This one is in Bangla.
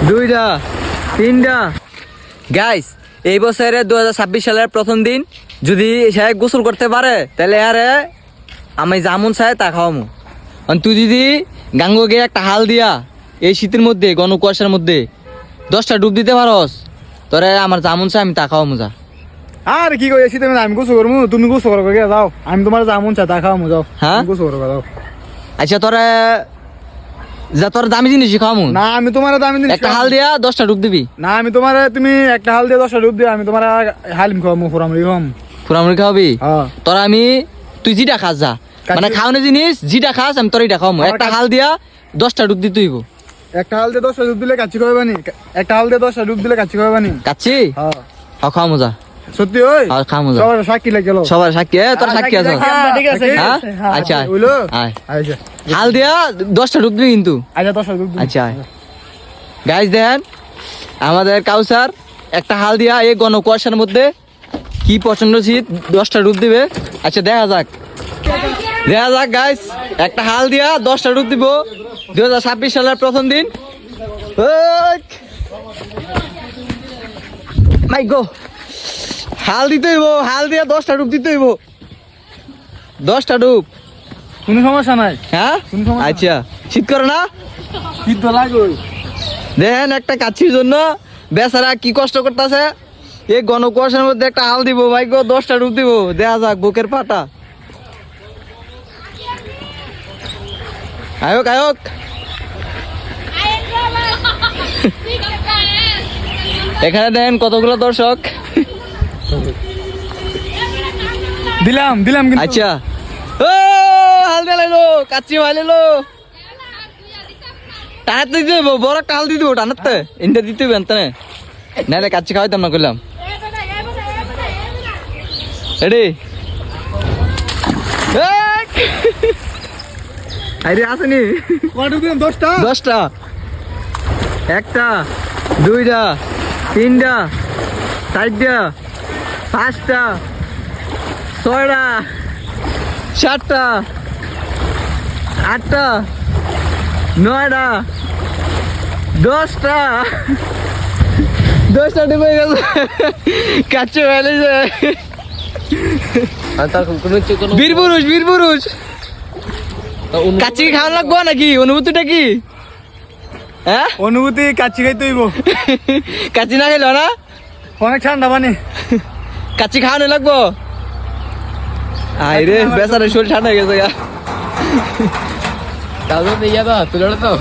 দুইটা, তিনটা। গাইস, এই বছরের 2026 সালের প্রথম দিন যদি সে গোসল করতে পারে তাহলে আরে আমি জামুন চাই তা খাওয়ামু। তুই যদি গাঙ্গ গিয়ে একটা হাল দিয়া এই শীতের মধ্যে ঘন কুয়াশার মধ্যে 10টা ডুব দিতে পারস, তোরে আমার জামুন চাই আমি তা খাওয়ামু যা। আর কি কই শীতের মধ্যে আমি গোসল করবো, তুমি গোসল করো গিয়ে যাও, আমি তোমার জামুন চা তা খাওয়ামু যাও। হ্যাঁ? তুমি গোসল করো যাও। আচ্ছা তোরা যা, তোর দামি জিনিস খাওয়ামু। না আমি তোমার দামি জিনিস একটা হাল দিয়া 10টা ডুব দিবি। না আমি তোমার, তুমি একটা হাল দিয়ে 10টা ডুব দিয়ে আমি তোমার হালিম খাওয়ামু, ফোরামুড়ি খাওয়ামু। ফুরামুড়ি খাওয়াবি? হ্যাঁ। তোরা তুই যেটা খাস যা, মানে খাওয়ানো জিনিস যেটা খাস আমি তোর এটা খাওয়ামু। একটা হাল দিয়া 10টা ডুব দিতে হইব। একটা হাল দিয়ে 10টা ডুব দিলে কাচ্চি খাওয়াবানি, একটা হাল দিয়ে 10টা ডুব দিলে কাচ্চি খাওয়াবানি। কাচ্ছি? হ্যাঁ খাওয়ামু যা। সত্যি ওই খাওয়ামু যা। সবার সাক্ষী লাগে গেল। সবার সাক্ষী? তোর সাক্ষী আছে? ঠিক আছে হ্যাঁ আচ্ছা হইলো। আয়। আচ্ছা হাল দিয়া 10টা ডুব দিবি কিন্তু। আচ্ছা 10টা ডুব দিই। আচ্ছা গাইস দেখেন আমাদের কাউসার একটা হাল দিয়া এই ঘন কুয়াশার মধ্যে কি প্রচন্ড শীত 10টা ডুব দিবে। আচ্ছা দেখা যাক গাইস, একটা হাল দিয়া 10টা ডুব দিব 2026 সালের প্রথম দিন। মাই গো, হাল দিতে হইব, হাল দিয়া 10টা ডুব দিতে হইব। 10টা ডুব। কোনো সমস্যা নাই। হ্যাঁ কোনো সমস্যা নাই। আচ্ছা, শীত করে না? শীত তো লাগে। দেখেন একটা কাচ্ছির জন্য বেচারা কি কষ্ট করতেছে। এই ঘন কুয়াশার মধ্যে একটা হাল দিব ভাই গো, 10টা ডুব দিব। দেখা যাক বুকের পাটা। আয়ক আয়ক। এখানে দেখেন কতগুলো দর্শক। দিলাম দিলাম কিন্তু। আচ্ছা ও হাল দিয়ে লাইলো, কাচ্চি ভাই লাইলো। টানাতে দিতে হইব, বড় একটা হাল দিয়ে দিব টানাতে। ইনটা দিতে হইব এনতে নাহলে কাচ্চি খাওয়াইতাম না করলাম। রেডি? আরে আসেনি। কয়টা দিলাম? 10টা। 10টা। একটা, দুইটা, তিনটা, চারটা, 5টা, 6টা, 7টা, 8টা, 9টা, 10টা। 10টা ডুবে গেছে, কাছে ফেলেছে। বীর পুরুষ, বীর পুরুষ। কাচ্চি খাওয়া লাগবো নাকি? অনুভূতিটা কি? হ্যাঁ অনুভূতি কাচ্চি খাইতে হইব। কাচ্চি না খেলো না? অনেক ঠান্ডা পানি। কাচ্চি খাওয়ানো লাগবো। আই রে বেচারা শরীর ঠান্ডা হয়ে গেছে গা। তাহলে তো ইয়া তো তুলে তো